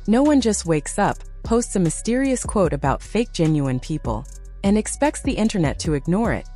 No one just wakes up, posts a mysterious quote about fake genuine people, and expects the internet to ignore it,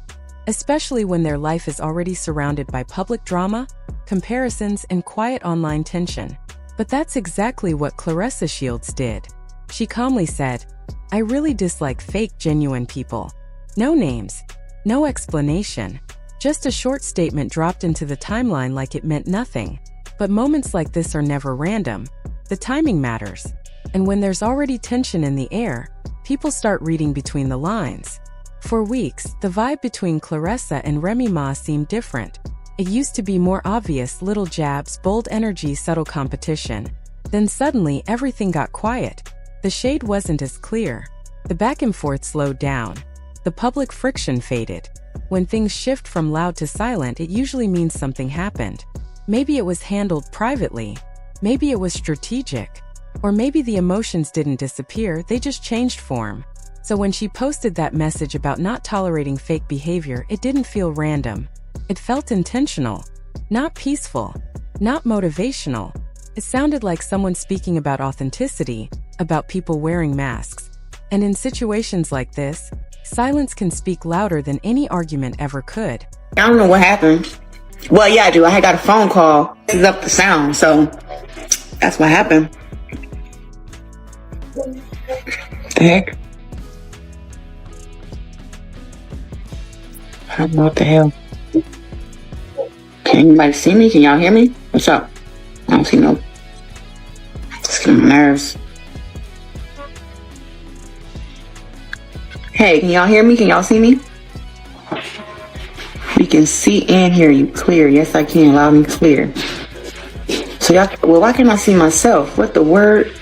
especially when their life is already surrounded by public drama, comparisons, and quiet online tension. But that's exactly what Claressa Shields did. She calmly said, "I really dislike fake genuine people." No names, no explanation, just a short statement dropped into the timeline like it meant nothing. But moments like this are never random. The timing matters. And when there's already tension in the air, people start reading between the lines. For weeks, the vibe between Claressa and Remy Ma seemed different. It used to be more obvious, little jabs, bold energy, subtle competition. Then suddenly everything got quiet. The shade wasn't as clear. The back and forth slowed down. The public friction faded. When things shift from loud to silent, it usually means something happened. Maybe it was handled privately. Maybe it was strategic. Or maybe the emotions didn't disappear, they just changed form. So when she posted that message about not tolerating fake behavior, it didn't feel random. It felt intentional. Not peaceful. Not motivational. It sounded like someone speaking about authenticity, about people wearing masks. And in situations like this, silence can speak louder than any argument ever could. I don't know what happened. Well, yeah, I do. I had got a phone call. This is up the sound, so that's what happened. The heck? I don't know what the hell. Can anybody see me? Can y'all hear me? What's up? I don't see no. It's getting my nerves. Hey, can y'all hear me? Can y'all see me? We can see and hear you clear. Yes, I can. Loud and clear. So y'all, well, why can't I see myself? What the word?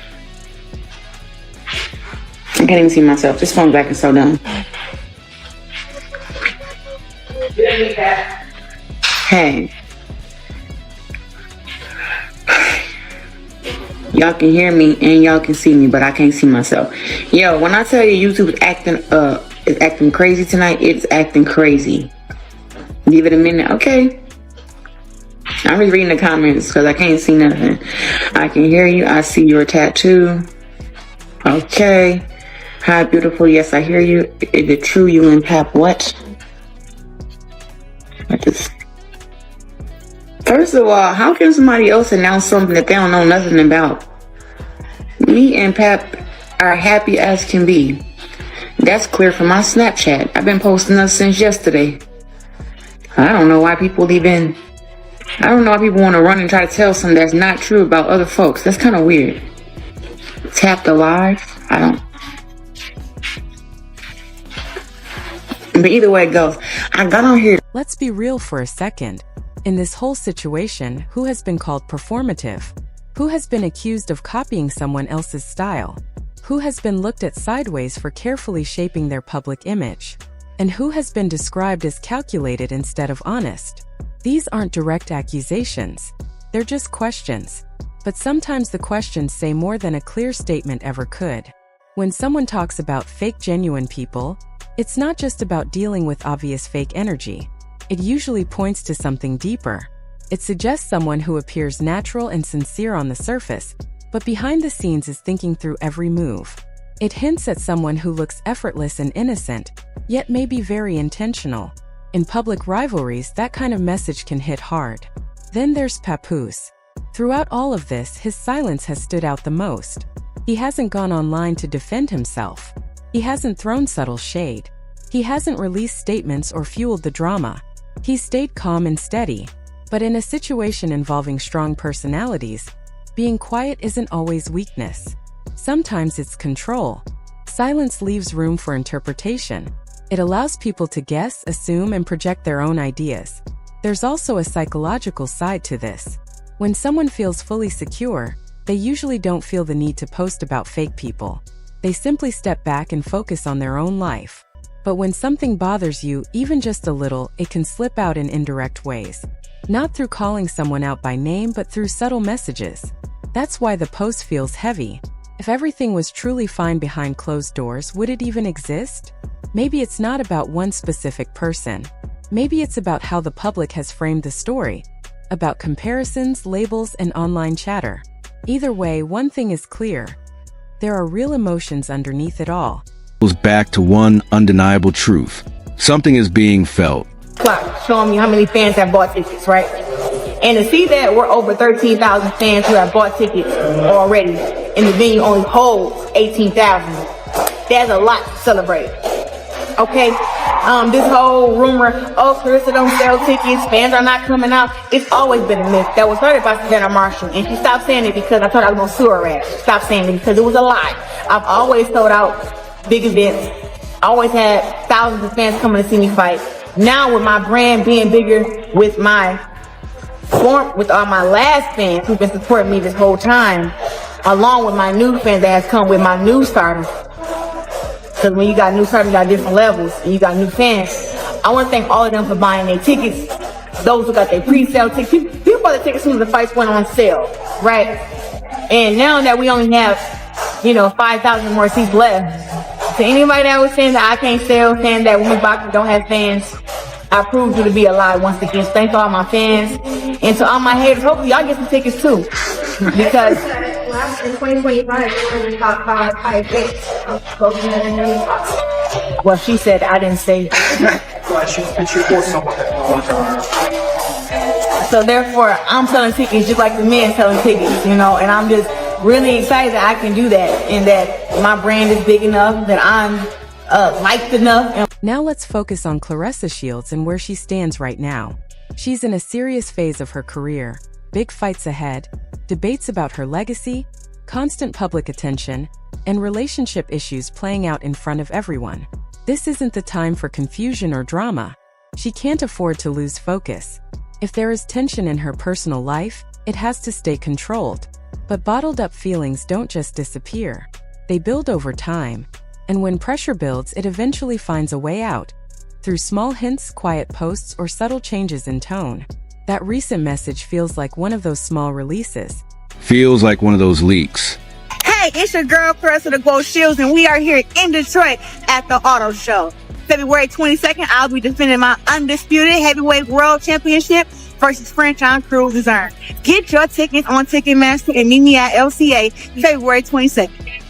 I can't even see myself. This phone's acting so dumb. Hey. Y'all can hear me and y'all can see me, but I can't see myself. Yo, when I tell you YouTube is acting crazy tonight, it's acting crazy. Give it a minute. Okay. I'm just reading the comments because I can't see nothing. I can hear you. I see your tattoo. Okay. Hi, beautiful. Yes, I hear you. Is it true you and Pap what? First of all, how can somebody else announce something that they don't know nothing about? Me and Pap are happy as can be. That's clear from my Snapchat. I've been posting that since yesterday. I don't know why people want to run and try to tell something that's not true about other folks. That's kind of weird. Tapped alive? I don't. But either way it goes, I got on here. Let's be real for a second. In this whole situation, who has been called performative? Who has been accused of copying someone else's style? Who has been looked at sideways for carefully shaping their public image? And who has been described as calculated instead of honest? These aren't direct accusations. They're just questions. But sometimes the questions say more than a clear statement ever could. When someone talks about fake genuine people, it's not just about dealing with obvious fake energy. It usually points to something deeper. It suggests someone who appears natural and sincere on the surface, but behind the scenes is thinking through every move. It hints at someone who looks effortless and innocent, yet may be very intentional. In public rivalries, that kind of message can hit hard. Then there's Papoose. Throughout all of this, his silence has stood out the most. He hasn't gone online to defend himself. He hasn't thrown subtle shade. He hasn't released statements or fueled the drama. He stayed calm and steady. But in a situation involving strong personalities, being quiet isn't always weakness. Sometimes it's control. Silence leaves room for interpretation. It allows people to guess, assume, and project their own ideas. There's also a psychological side to this. When someone feels fully secure, they usually don't feel the need to post about fake people. They simply step back and focus on their own life. But when something bothers you, even just a little, it can slip out in indirect ways. Not through calling someone out by name, but through subtle messages. That's why the post feels heavy. If everything was truly fine behind closed doors, would it even exist? Maybe it's not about one specific person. Maybe it's about how the public has framed the story. About comparisons, labels, and online chatter. Either way, one thing is clear. There are real emotions underneath it all. Goes back to one undeniable truth. Something is being felt. Clock showing me how many fans have bought tickets, right? And to see that we're over 13,000 fans who have bought tickets already, and the venue only holds 18,000, that's a lot to celebrate. Okay? This whole rumor, oh, Claressa don't sell tickets, fans are not coming out, it's always been a myth that was started by Savannah Marshall. And she stopped saying it because I told her I was going to sue her ass. She stopped saying it because it was a lie. I've always sold out big events. I always had thousands of fans coming to see me fight. Now with my brand being bigger, with all my last fans who've been supporting me this whole time, along with my new fans that has come with my new starters. Because when you got new starters, you got different levels, and you got new fans. I want to thank all of them for buying their tickets. Those who got their pre-sale tickets. People bought the tickets as soon as the fights went on sale, right? And now that we only have, 5,000 more seats left, to anybody that was saying that I can't sell, saying that women's boxing don't have fans, I proved you to be a lie once again. Thank all my fans. And to all my haters, hopefully y'all get some tickets too. Because in 2025, we're in the top five events. Well, she said, I didn't say. So therefore, I'm selling tickets just like the men selling tickets, and I'm just really excited that I can do that, and that my brand is big enough, that I'm liked enough. Now let's focus on Claressa Shields and where she stands right now. She's in a serious phase of her career, big fights ahead, debates about her legacy, constant public attention, and relationship issues playing out in front of everyone. This isn't the time for confusion or drama. She can't afford to lose focus. If there is tension in her personal life, it has to stay controlled. But bottled up feelings don't just disappear. They build over time. And when pressure builds, it eventually finds a way out. Through small hints, quiet posts, or subtle changes in tone. That recent message feels like one of those small releases. Feels like one of those leaks. Hey, it's your girl, Claressa the Gold Shields, and we are here in Detroit at the Auto Show. February 22nd, I'll be defending my undisputed heavyweight world championship versus Franchon Cruz Earn. Get your tickets on Ticketmaster and meet me at LCA February 22nd.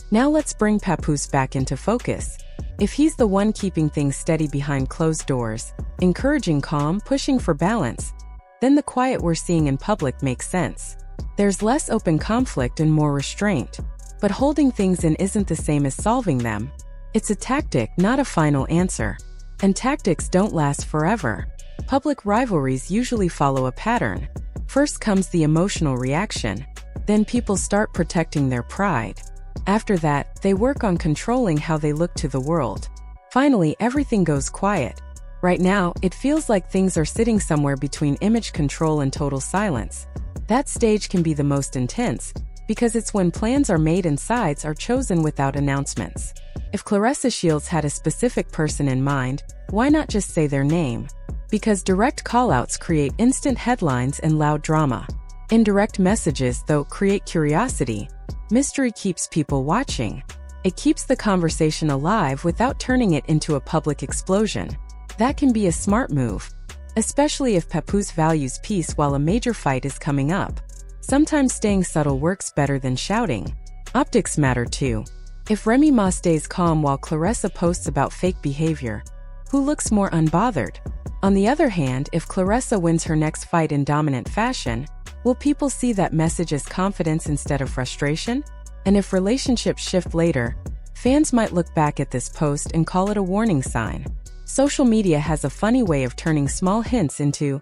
Now let's bring Papoose back into focus. If he's the one keeping things steady behind closed doors, encouraging calm, pushing for balance, then the quiet we're seeing in public makes sense. There's less open conflict and more restraint. But holding things in isn't the same as solving them. It's a tactic, not a final answer. And tactics don't last forever. Public rivalries usually follow a pattern. First comes the emotional reaction. Then people start protecting their pride. After that, they work on controlling how they look to the world. Finally, everything goes quiet. Right now, it feels like things are sitting somewhere between image control and total silence. That stage can be the most intense, because it's when plans are made and sides are chosen without announcements. If Claressa Shields had a specific person in mind, why not just say their name? Because direct callouts create instant headlines and loud drama. Indirect messages, though, create curiosity. Mystery keeps people watching. It keeps the conversation alive without turning it into a public explosion. That can be a smart move, especially if Papoose values peace while a major fight is coming up. Sometimes staying subtle works better than shouting. Optics matter too. If Remy Ma stays calm while Claressa posts about fake behavior, who looks more unbothered? On the other hand, if Claressa wins her next fight in dominant fashion, will people see that message as confidence instead of frustration? And if relationships shift later, fans might look back at this post and call it a warning sign. Social media has a funny way of turning small hints into,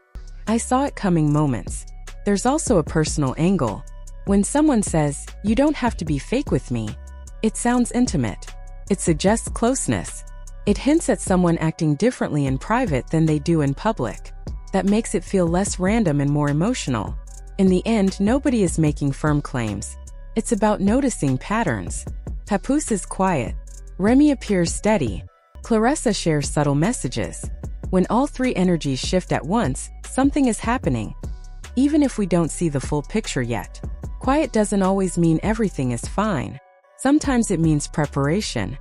"I saw it coming" moments. There's also a personal angle. When someone says, "You don't have to be fake with me," it sounds intimate. It suggests closeness. It hints at someone acting differently in private than they do in public. That makes it feel less random and more emotional. In the end, nobody is making firm claims. It's about noticing patterns. Papoose is quiet. Remy appears steady. Claressa shares subtle messages. When all three energies shift at once, something is happening. Even if we don't see the full picture yet. Quiet doesn't always mean everything is fine. Sometimes it means preparation.